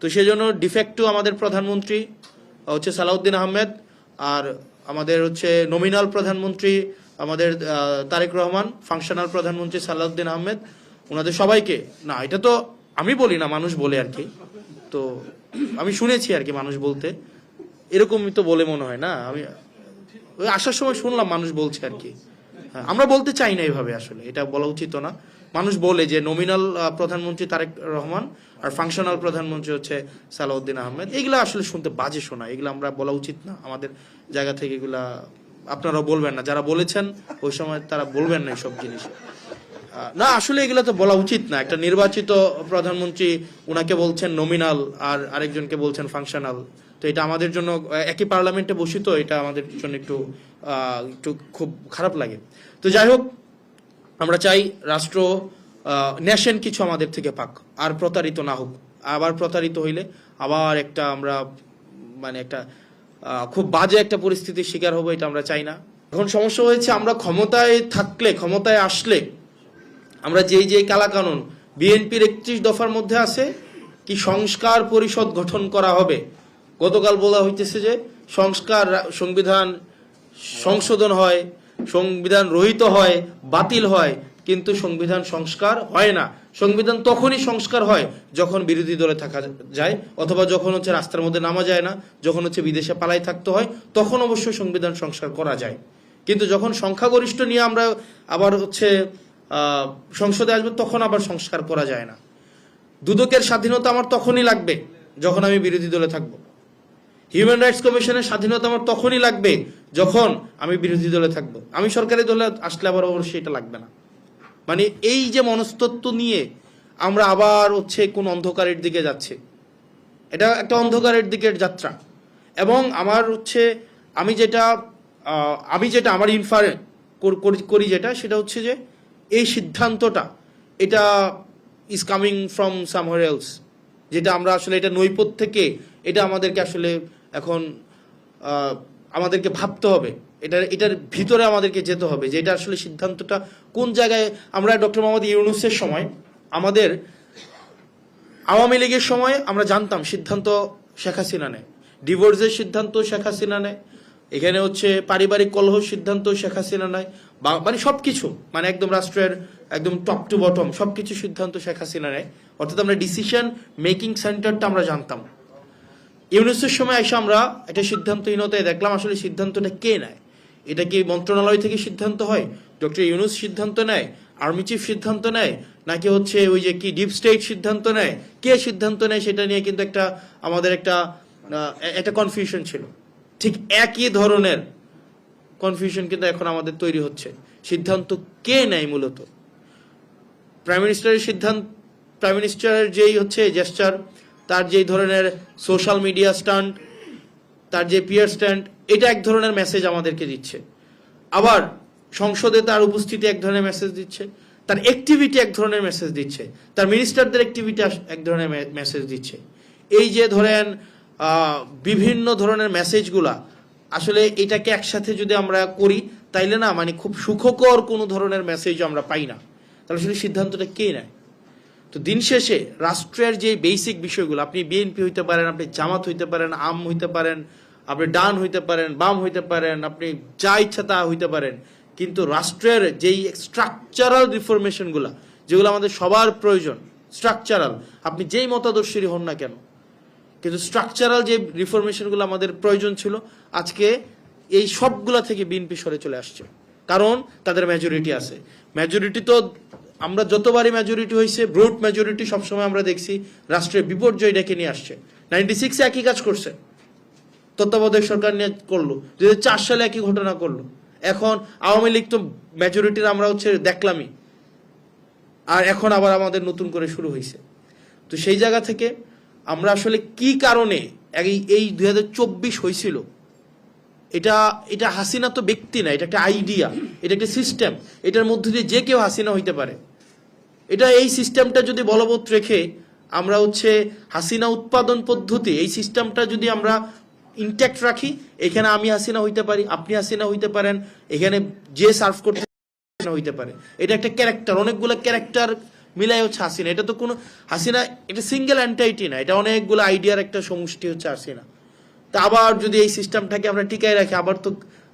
তো সেই জন্য ডিফেক্টো আমাদের প্রধানমন্ত্রী হচ্ছে সালাউদ্দিন আহমেদ, আর আমাদের হচ্ছে নমিনাল প্রধানমন্ত্রী আমাদের তারেক রহমান, ফাংশনাল প্রধানমন্ত্রী সালাউদ্দিন আহমেদ, ওনাদের সবাইকে, না এটা তো আমি বলি না, মানুষ বলে আর কি, তো আমি শুনেছি আর কি মানুষ বলতে, এরকমই তো বলে মনে হয় না, আমি ওই আসার সময় শুনলাম মানুষ বলছে আর কি। আমরা বলতে চাই না এভাবে, আসলে এটা বলা উচিত না। মানুষ বলে যে নমিনাল প্রধানমন্ত্রী তারেক রহমান আর ফাংশনাল প্রধানমন্ত্রী হচ্ছে সালাউদ্দিন আহমেদ, এগুলো আসলে শুনতে বাজে শোনা, এগুলো আমরা বলা উচিত না আমাদের জায়গা থেকে, এগুলা আপনারাও বলবেন না, যারা বলেছেন ওই সময় তারা বলবেন না এইসব জিনিস। না আসলে এগুলো তো বলা উচিত না, একটা নির্বাচিত প্রধানমন্ত্রী উনাকে বলছেন নমিনাল আর আরেকজনকে বলছেন ফাংশনাল, তো এটা আমাদের জন্য, একই পার্লামেন্টে বসি তো, এটা আমাদের জন্য একটু খুব খারাপ লাগে। তো যাই হোক, আমরা চাই রাষ্ট্র নেশন কিছু আমাদের থেকে পাক, আর প্রতারিত না হোক। আবার প্রতারিত হইলে আবার একটা আমরা মানে একটা খুব বাজে একটা পরিস্থিতির শিকার হবো, এটা আমরা চাই না। এখন সমস্যা হয়েছে, আমরা ক্ষমতায় থাকলে, ক্ষমতায় আসলে আমরা যেই কালাকানুন বিএনপির 31 দফার মধ্যে আছে কি সংস্কার পরিষদ গঠন করা হবে, গতকাল বলা হইতেছে যে সংবিধান সংশোধন হয়, সংবিধান রহিত হয়, বাতিল হয়, কিন্তু সংবিধান সংস্কার হয় না। সংবিধান তখনই সংস্কার হয় যখন বিরোধী দলে থাকা যায়, অথবা যখন হচ্ছে রাস্তার মধ্যে নামা যায় না, যখন হচ্ছে বিদেশে পালাই থাকতে হয়, তখন অবশ্যই সংবিধান সংস্কার করা যায়। কিন্তু যখন সংখ্যাগরিষ্ঠ নিয়ে আমরা আবার হচ্ছে সংসদে আসবো, তখন আবার সংস্কার করা যায় না। দুদকের স্বাধীনতা আমার তখনই লাগবে যখন আমি বিরোধী দলে থাকবো। হিউম্যান রাইটস কমিশনের স্বাধীনতা আমার তখনই লাগবে যখন আমি বিরোধী দলে থাকবো। আমি সরকারি দলে আসলে আবার অবশ্যই এটা লাগবে না। মানে এই যে মনস্তত্ত্ব নিয়ে আমরা আবার হচ্ছে কোন অন্ধকারের দিকে যাচ্ছে, এটা একটা অন্ধকারের দিকের যাত্রা। এবং আমার হচ্ছে আমি যেটা আমার ইনফার করি যেটা, সেটা হচ্ছে যে এই সিদ্ধান্তটা এটা ইজ কামিং ফ্রম সামহার এলস, যেটা আমরা আসলে এটা নৈপথ্য থেকে, এটা আমাদেরকে আসলে এখন আমাদেরকে ভাবতে হবে, এটার ভিতরে আমাদেরকে যেতে হবে যে এটা আসলে সিদ্ধান্তটা কোন জায়গায়। আমরা ডক্টর মোহাম্মদ ইউনূসের সময়, আমাদের আওয়ামী লীগের সময় আমরা জানতাম সিদ্ধান্ত শেখ হাসিনা নেয়, ডিভোর্সের সিদ্ধান্ত শেখ হাসিনা নেয়, এখানে হচ্ছে পারিবারিক কলহ সিদ্ধান্ত শেখ হাসিনা নেয়, মানে সবকিছু, মানে একদম রাষ্ট্রের একদম টপ টু বটম সবকিছু সিদ্ধান্ত শেখ হাসিনা নেয়। অর্থাৎ আমরা ডিসিশন মেকিং সেন্টারটা আমরা জানতাম। ইউনূসের সময় এসে আমরা একটা সিদ্ধান্তহীনতায় দেখলাম আসলে সিদ্ধান্তটা কে নেয়। এটা কি মন্ত্রণালয় থেকে সিদ্ধান্ত হয়, ডক্টর ইউনূস সিদ্ধান্ত নেয়, আর্মি চিফ সিদ্ধান্ত নেয়, নাকি হচ্ছে ওই যে কি ডিপ স্টেট সিদ্ধান্ত নেয়, কে সিদ্ধান্ত নেয়, সেটা নিয়ে কিন্তু আমাদের একটা কনফিউশন ছিল। ঠিক একই ধরনের কনফিউশন কিন্তু এখন আমাদের তৈরি হচ্ছে, সিদ্ধান্ত কে নেয় মূলত। প্রাইম মিনিস্টারের যেই হচ্ছে জেস্টার, তার যেই ধরনের সোশ্যাল মিডিয়া স্ট্যান্ড, তার যে পিয়ার স্ট্যান্ড, এটা এক ধরনের মেসেজ আমাদেরকে দিচ্ছে। আবার সংসদে তার উপস্থিতি এক ধরনের মেসেজ দিচ্ছে, তার অ্যাক্টিভিটি এক ধরনের মেসেজ দিচ্ছে, তার মিনিস্টারদের অ্যাক্টিভিটি এক ধরনের মেসেজ দিচ্ছে। এই যে ধরেন বিভিন্ন ধরনের মেসেজগুলা, আসলে এটাকে একসাথে যদি আমরা করি তাইলে না মানে খুব সুখকর কোনো ধরনের মেসেজ আমরা পাই না। তাহলে আসলে সিদ্ধান্তটা কে নেয়? তো দিন শেষে রাষ্ট্রের যে বেসিক বিষয়গুলো, আপনি বিএনপি হইতে পারেন, আপনি জামাত হইতে পারেন, আম হইতে পারেন, আপনি ডান হইতে পারেন, বাম হইতে পারেন, আপনি যা ইচ্ছা তা হইতে পারেন, কিন্তু রাষ্ট্রের যেই স্ট্রাকচারাল রিফরমেশনগুলো, যেগুলো আমাদের সবার প্রয়োজন, স্ট্রাকচারাল, আপনি যেই মতাদর্শী হন না কেন, কিন্তু স্ট্রাকচারাল যে রিফরমেশনগুলো আমাদের প্রয়োজন ছিল, আজকে এই সবগুলা থেকে বিএনপি সরে চলে আসছে। কারণ তাদের মেজরিটি আছে। মেজরিটি তো আমরা যতবারই মেজরিটি হয়েছে, ব্রুট মেজরিটি সবসময় আমরা দেখছি রাষ্ট্রের বিপর্যয় ডেকে নিয়ে আসছে। 96-এ একই কাজ করছে, তত্ত্বাবধায়ক সরকার নিয়ে করলো, 2004 সালে একই ঘটনা করলো। এখন আওয়ামী লীগ তো মেজরিটির আমরা হচ্ছে দেখলামই, আর এখন আবার আমাদের নতুন করে শুরু হয়েছে। তো সেই জায়গা থেকে আমরা আসলে কি কারণে এই 2024 হয়েছিল, এটা হাসিনা তো ব্যক্তি না, এটা একটা আইডিয়া, এটা একটা সিস্টেম, এটার মধ্যে দিয়ে যে কেউ হাসিনা হইতে পারে। এই সিস্টেমটা যদি বলবৎ রেখে আমরা হচ্ছে হাসিনা উৎপাদন পদ্ধতি, এই সিস্টেমটা যদি আমরা ইনট্যাক্ট রাখি, এখানে আমি হাসিনা হইতে পারি, আপনি হাসিনা হইতে পারেন, এখানে যে সার্ভ করতে হইতে পারে। এটা একটা ক্যারেক্টার, অনেকগুলো ক্যারেক্টার মিলাই হচ্ছে হাসিনা। এটা তো কোনো হাসিনা এটা সিঙ্গেল এন্টাইটি না, এটা অনেকগুলো আইডিয়ার একটা সমষ্টি হচ্ছে হাসিনা। তা আবার যদি এই সিস্টেমটাকে আমরা টিকায় রাখি, আবার তো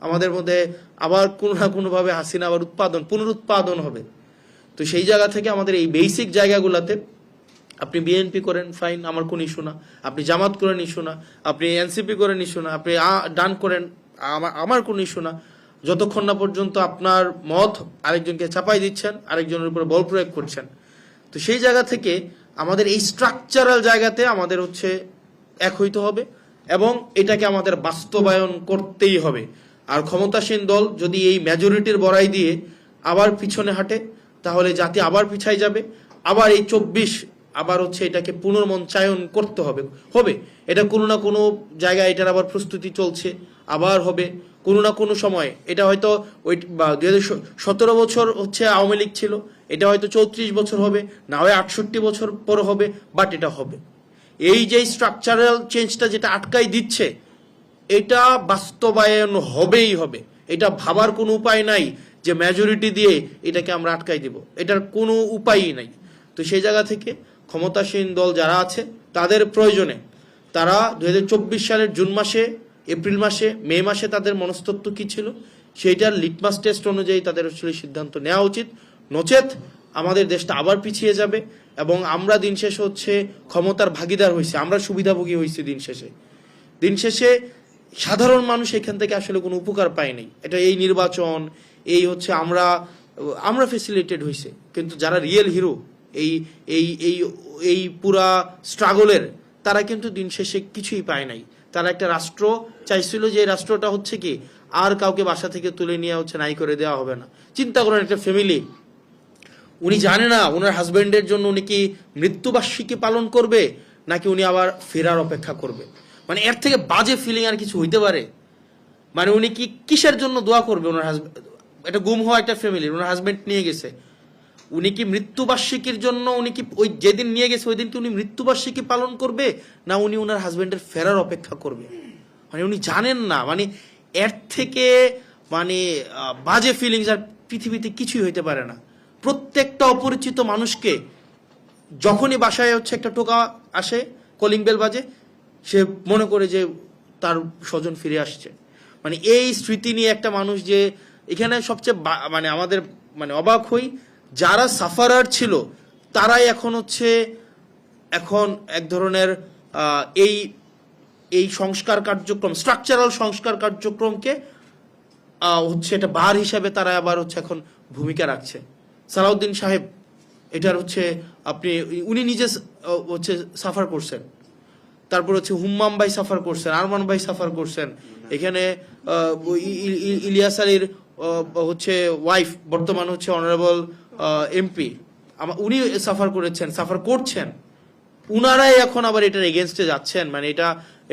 আমাদের মধ্যে আবার কোনো না কোনোভাবে হাসিনা আবার পুনরুৎপাদন হবে। তো সেই জায়গা থেকে আমাদের এই বেসিক জায়গাগুলোতে আপনি বিএনপি করেন ফাইন, আমার কোনো ইস্যু না, আপনি জামাত করেন ইস্যু না, আপনি এনসিপি করেন ইস্যু না, আপনি ডান করেন আমার কোনো ইস্যু না, যতক্ষণ না পর্যন্ত আপনার মত আরেকজনকে চাপাই দিচ্ছেন, আরেকজনের উপরে বল প্রয়োগ করছেন। তো সেই জায়গা থেকে আমাদের এই স্ট্রাকচারাল জায়গাতে আমাদের হচ্ছে এক হইতে হবে এবং এটাকে আমাদের বাস্তবায়ন করতেই হবে। আর ক্ষমতাসীন দল যদি এই মেজরিটির বড়াই দিয়ে আবার পিছনে হাঁটে তাহলে জাতি আবার পিছাই যাবে, আবার এই 24 আবার হচ্ছে এটাকে পুনর্মঞ্চায়ন করতে হবে। এটা কোনো না কোনো জায়গায় এটার আবার প্রস্তুতি চলছে, আবার হবে কোনো না কোনো সময়। এটা হয়তো ওই 2017 বছর হচ্ছে আওয়ামী লীগ ছিল, এটা হয়তো 34 বছর হবে, না হয় 68 বছর পর হবে, বাট এটা হবে। এই যে স্ট্রাকচারাল চেঞ্জটা যেটা আটকাই দিচ্ছে, এটা বাস্তবায়ন হবেই হবে। এটা ভাবার কোনো উপায় নাই যে মেজরিটি দিয়ে এটাকে আমরা আটকাই দিব, এটার কোনো উপায়ই নাই। তো সেই জায়গা থেকে ক্ষমতাসীন দল যারা আছে তাদের প্রয়োজনে তারা 2024 সালের জুন মাসে, এপ্রিল মাসে, মে মাসে তাদের মনস্তত্ত্ব কি ছিল সেইটার লিটমাস টেস্ট অনুযায়ী তাদের আসলে সিদ্ধান্ত নেওয়া উচিত। নচেত আমাদের দেশটা আবার পিছিয়ে যাবে এবং আমরা দিন শেষে হচ্ছে ক্ষমতার ভাগিদার হয়েছি, আমরা সুবিধাভোগী হয়েছি। দিন শেষে সাধারণ মানুষ এখান থেকে আসলে কোনো উপকার পায়নি। এটা এই নির্বাচন এই হচ্ছে আমরা ফেসিলিটেড হয়েছে, কিন্তু যারা রিয়েল হিরো এই এই এই এই পুরা স্ট্রাগলের, তারা কিন্তু দিন শেষে কিছুই পায় নাই। তারা একটা রাষ্ট্র চাইছিল যে রাষ্ট্রটা হচ্ছে কি আর কাউকে বাসা থেকে তুলে নিয়ে হচ্ছে নাই করে দেওয়া হবে না। চিন্তা করেন একটা ফ্যামিলি, উনি জানে না ওনার হাজবেন্ডের জন্য উনি কি মৃত্যুবার্ষিকী পালন করবে নাকি উনি আবার ফেরার অপেক্ষা করবে। মানে এর থেকে বাজে ফিলিং আর কিছু হইতে পারে? মানে উনি কি কিসের জন্য দোয়া করবে? ওনার হাজবেন্ড, এটা গুম হওয়া একটা ফ্যামিলি, ওনার হাজবেন্ড নিয়ে গেছে, উনি কি মৃত্যুবার্ষিকীর জন্য উনি কি ওই যেদিন নিয়ে গেছে ওই দিন কি উনি মৃত্যুবার্ষিকী পালন করবে না উনি ওনার হাজবেন্ডের ফেরার অপেক্ষা করবে? মানে উনি জানেন না। মানে এর থেকে মানে বাজে ফিলিংস আর পৃথিবীতে কিছুই হইতে পারে না। প্রত্যেকটা অপরিচিত মানুষকে যখনই বাসায় হচ্ছে একটা টোকা আসে, কলিং বেল বাজে, সে মনে করে যে তার স্বজন ফিরে আসছে। মানে এই স্মৃতি নিয়ে একটা মানুষ যে এখানে সবচেয়ে মানে আমাদের মানে অবাক হই, যারা সাফারার ছিল তারাই এখন হচ্ছে এখন এক ধরনের এই এই সংস্কার কার্যক্রম, স্ট্রাকচারাল সংস্কার কার্যক্রমকে হচ্ছে এটা বার হিসাবে তারা আবার হচ্ছে এখন ভূমিকা রাখছে। সালাউদ্দিন সাহেব এটার হচ্ছে উনি নিজে হচ্ছে সাফার করছেন, তারপর হচ্ছে হুম্মাম ভাই সাফার করছেন, আরমান ভাই সাফার করছেন, এখানে ইলিয়াস আলীর হচ্ছে ওয়াইফ বর্তমান হচ্ছে অনারেবল এমপি, উনি সাফার করেছেন, সাফার করছেন। উনারাই এখন আবার এটার এগেনস্টে যাচ্ছেন। মানে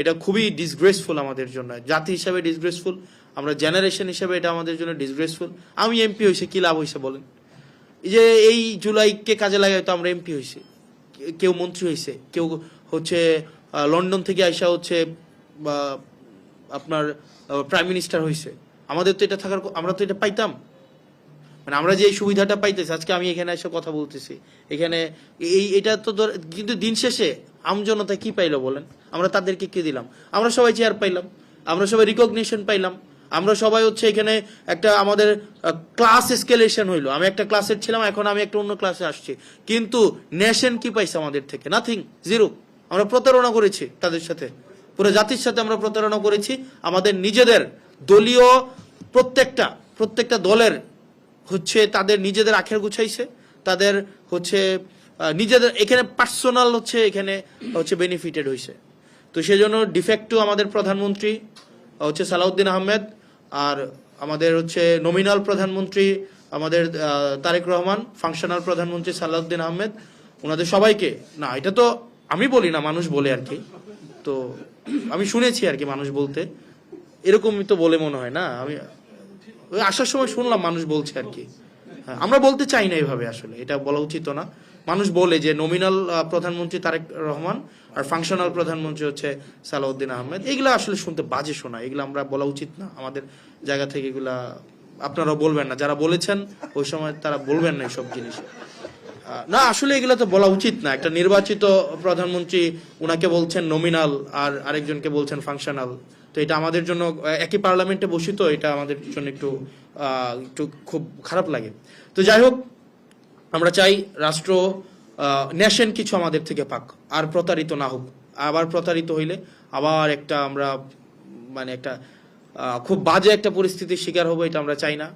এটা খুবই ডিসগ্রেসফুল আমাদের জন্য, জাতি হিসাবে ডিসগ্রেসফুল, আমরা জেনারেশন হিসাবে এটা আমাদের জন্য ডিসগ্রেসফুল। আমি এমপি হয়েছে কি লাভ হয়েছে বলেন? যে এই জুলাইকে কাজে লাগাই তো আমরা এমপি হয়েছি, কেউ মন্ত্রী হয়েছে, কেউ হচ্ছে লন্ডন থেকে আইসা হচ্ছে আপনার প্রাইম মিনিস্টার হয়েছে। আমাদের তো এটা থাকার, আমরা তো এটা পাইতাম। মানে আমরা যে এই সুবিধাটা পাইতেছি, আজকে আমি এখানে এসে কথা বলতেছি, এখানে এটা তো কিন্তু দিন শেষে আমজনতা কি পাইলো বলেন? আমরা তাদেরকে কি দিলাম? আমরা সবাই চেয়ার পাইলাম, আমরা সবাই রিকগনিশন পাইলাম, আমরা সবাই হচ্ছে এখানে একটা আমাদের ক্লাস এসকেলেশন হইলো। আমি একটা ক্লাসের ছিলাম, এখন আমি একটা অন্য ক্লাসে আসছি, কিন্তু নেশন কি পাইছে আমাদের থেকে? Nothing, zero. আমরা প্রতারণা করেছি তাদের সাথে, পুরো জাতির সাথে আমরা প্রতারণা করেছি। আমাদের নিজেদের দলীয় প্রত্যেকটা দলের হচ্ছে তাদের নিজেদের আখের গুছাইছে, তাদের হচ্ছে নিজেদের এখানে পার্সোনাল হচ্ছে এখানে হচ্ছে বেনিফিটেড হয়েছে। তো সেই জন্য ডিফেক্টও আমাদের প্রধানমন্ত্রী হচ্ছে সালাউদ্দিন আহমেদ, আর আমাদের হচ্ছে নমিনাল প্রধানমন্ত্রী আমাদের তারেক রহমান, ফাংশনাল প্রধানমন্ত্রী সালাউদ্দিন আহমেদ, ওনাদের সবাইকে, না এটা তো আমি বলি না, মানুষ বলে আর কি, তো আমি শুনেছি আর কি মানুষ বলতে, এরকমই তো বলে মনে হয় না, আমি ওই আসার সময় শুনলাম মানুষ বলছে আর কি। হ্যাঁ, আমরা বলতে চাই না এভাবে, আসলে এটা বলা উচিত না। মানুষ বলে যে নমিনাল প্রধানমন্ত্রী তারেক রহমান আর ফাংশনাল প্রধানমন্ত্রী হচ্ছে সালাউদ্দিন আহমেদ, এগুলো আসলে শুনতে বাজে শোনা, এগুলো আমরা বলা উচিত না আমাদের জায়গা থেকে। এগুলা আপনারা বলবেন না, যারা বলেছেন ওই সময় তারা বলবেন না এইসব জিনিস। না আসলে এগুলো তো বলা উচিত না। একটা নির্বাচিত প্রধানমন্ত্রী, উনাকে বলছেন নমিনাল আর আরেকজনকে বলছেন ফাংশনাল। তো এটা আমাদের জন্য, একই পার্লামেন্টে বসি তো, এটা আমাদের জন্য একটু একটু খুব খারাপ লাগে। তো যাই হোক, আমরা চাই রাষ্ট্র, নেশন কিছু আমাদের থেকে পাক, আর প্রতারিত না হোক। আবার প্রতারিত হইলে আবার আমরা মানে একটা খুব বাজে একটা পরিস্থিতির শিকার হবো, এটা আমরা চাই না।